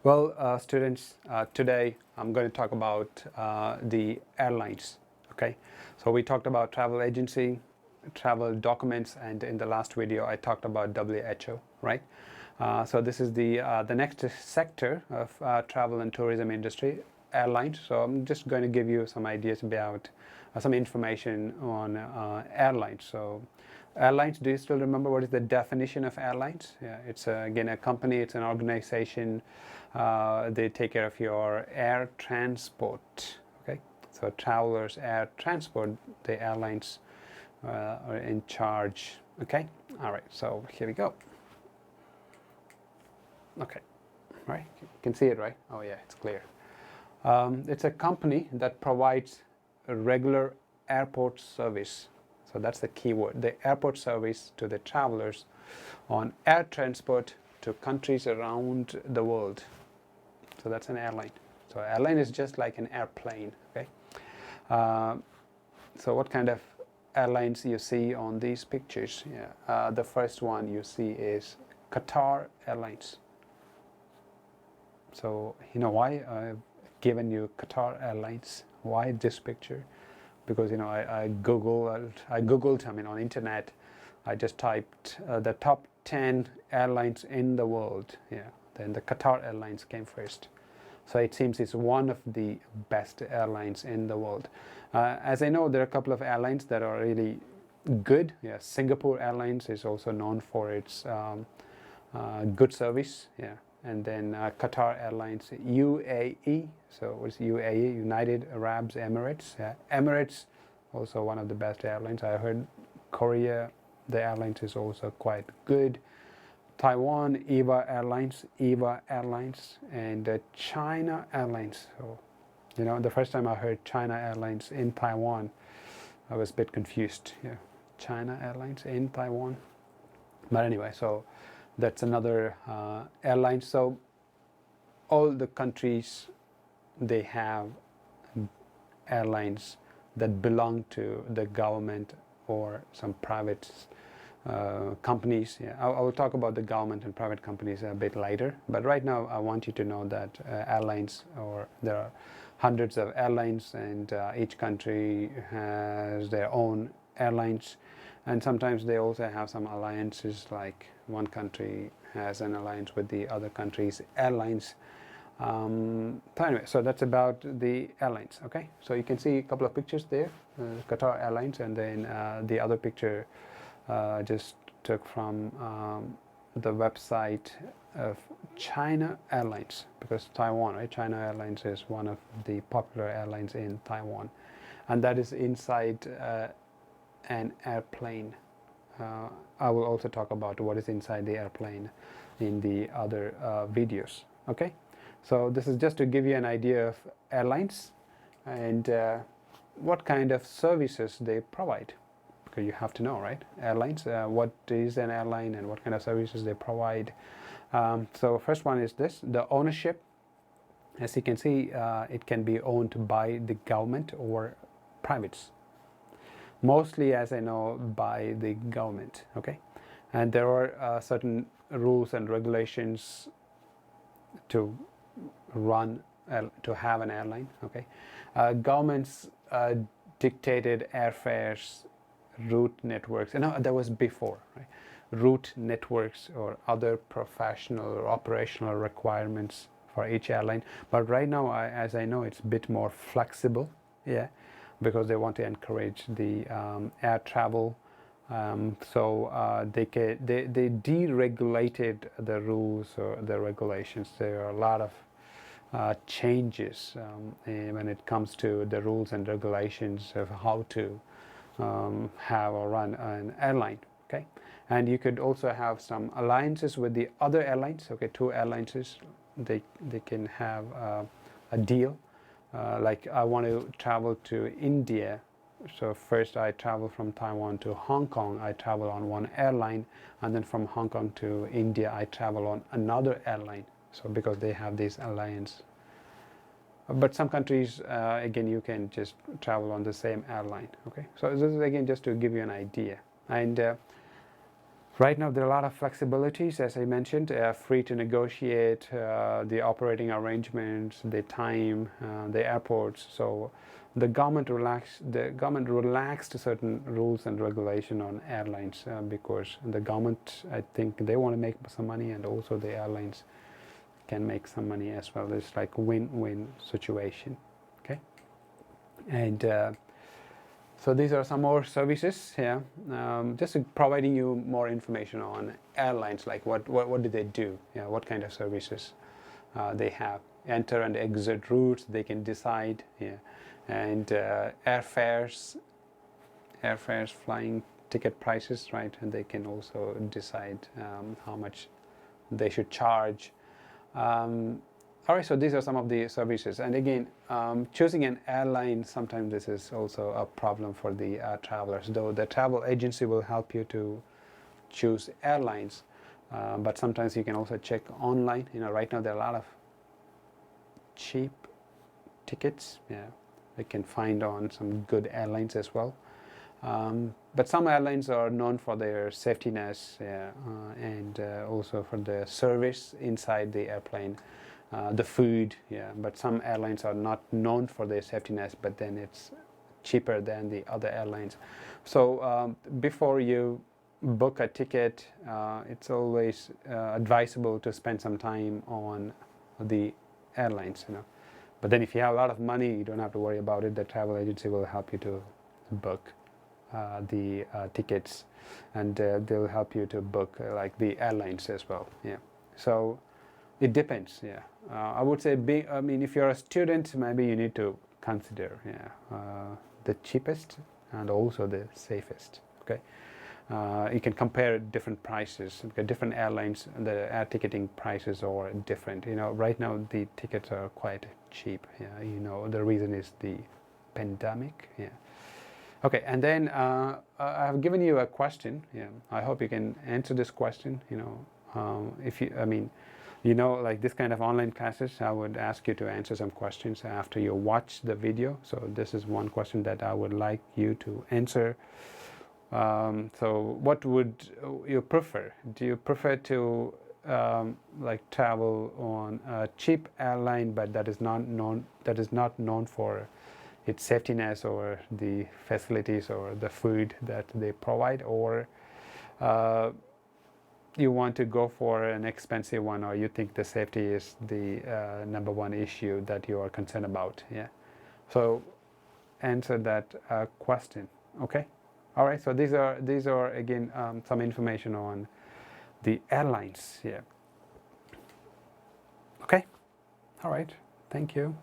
Well, students, today I'm going to talk about the airlines. Okay, so we talked about travel agency, travel documents, and in the last video I talked about WHO. Right. So this is the next sector of travel and tourism industry, airlines. So I'm just going to give you some ideas about some information on airlines. So airlines, do you still remember what is the definition of airlines? Yeah, it's again a company, it's an organization. They take care of your air transport. Okay, so travelers, air transport, the airlines are in charge. Okay, all right, so here we go. Okay, right, you can see it, right? Oh yeah, it's clear. It's a company that provides a regular airport service. So that's the key word, the airport service to the travelers on air transport to countries around the world. So that's an airline. So airline is just like an airplane. Okay. So what kind of airlines you see on these pictures? Yeah. The first one you see is Qatar Airlines. So you know why I've given you Qatar Airlines? Why this picture? Because I googled. I mean, on internet, I just typed the top 10 airlines in the world. Yeah, then the Qatar Airlines came first. So it seems it's one of the best airlines in the world. As I know, there are a couple of airlines that are really good. Yeah, Singapore Airlines is also known for its good service. Yeah, and then Qatar Airlines, UAE. So what's UAE? United Arab Emirates. Yeah. Emirates, also one of the best airlines. I heard Korea, the airlines is also quite good. Taiwan, EVA Airlines, and China Airlines. So, the first time I heard China Airlines in Taiwan, I was a bit confused. Yeah, China Airlines in Taiwan. But anyway, so that's another airline. So all the countries, they have airlines that belong to the government or some private companies. Yeah, I will talk about the government and private companies a bit later. But right now, I want you to know that airlines, or there are hundreds of airlines, and each country has their own airlines. And sometimes they also have some alliances, like one country has an alliance with the other country's airlines. So anyway, so that's about the airlines. Okay, so you can see a couple of pictures there, Qatar Airlines, and then the other picture just took from the website of China Airlines, because Taiwan, right? China Airlines is one of the popular airlines in Taiwan, and that is inside an airplane. I will also talk about what is inside the airplane in the other videos. Okay, so this is just to give you an idea of airlines and what kind of services they provide. Because you have to know, right? Airlines, what is an airline and what kind of services they provide. So first one is this, the ownership. As you can see, it can be owned by the government or privates. Mostly, as I know, by the government. Okay, and there are certain rules and regulations to run, to have an airline. Okay, governments dictated airfares, route networks, and that was before, right? Route networks or other professional or operational requirements for each airline. But right now, as I know, it's a bit more flexible. Yeah, because they want to encourage the air travel. So they deregulated the rules or the regulations. There are a lot of changes when it comes to the rules and regulations of how to have or run an airline. Okay, and you could also have some alliances with the other airlines. Okay, two airlines, they can have a deal. Like I want to travel to India, so first I travel from Taiwan to Hong Kong, I travel on one airline, and then from Hong Kong to India I travel on another airline. So because they have this alliance. But some countries, again, you can just travel on the same airline. Okay, so this is again just to give you an idea. And Right now, there are a lot of flexibilities, as I mentioned, free to negotiate the operating arrangements, the time, the airports. So the government relaxed certain rules and regulation on airlines because the government, I think, they want to make some money, and also the airlines can make some money as well. It's like win-win situation. Okay, and so these are some more services here, just providing you more information on airlines, like what do they do, what kind of services they have, enter and exit routes they can decide, and airfares, flying ticket prices, right, and they can also decide how much they should charge. All right, so these are some of the services. And again, choosing an airline, sometimes this is also a problem for the travelers, though the travel agency will help you to choose airlines. But sometimes you can also check online. Right now there are a lot of cheap tickets. You can find on some good airlines as well. But some airlines are known for their safetiness and also for the service inside the airplane. The food, but some airlines are not known for their safetiness, but then it's cheaper than the other airlines. So before you book a ticket, it's always advisable to spend some time on the airlines, But then if you have a lot of money, you don't have to worry about it. The travel agency will help you to book the tickets, and they'll help you to book like the airlines as well. So it depends. I would say, if you're a student, maybe you need to consider the cheapest and also the safest. Okay, you can compare different prices because different airlines, the air ticketing prices are different. Right now the tickets are quite cheap. The reason is the pandemic. Okay, and then I've given you a question. I hope you can answer this question. If you, like this kind of online classes, I would ask you to answer some questions after you watch the video. So this is one question that I would like you to answer. So what would you prefer? Do you prefer to like travel on a cheap airline, but that is not known for its safetiness or the facilities or the food that they provide, or you want to go for an expensive one, or you think the safety is the number one issue that you are concerned about? So answer that question. Okay. All right. So these are again some information on the airlines. Okay. All right. Thank you.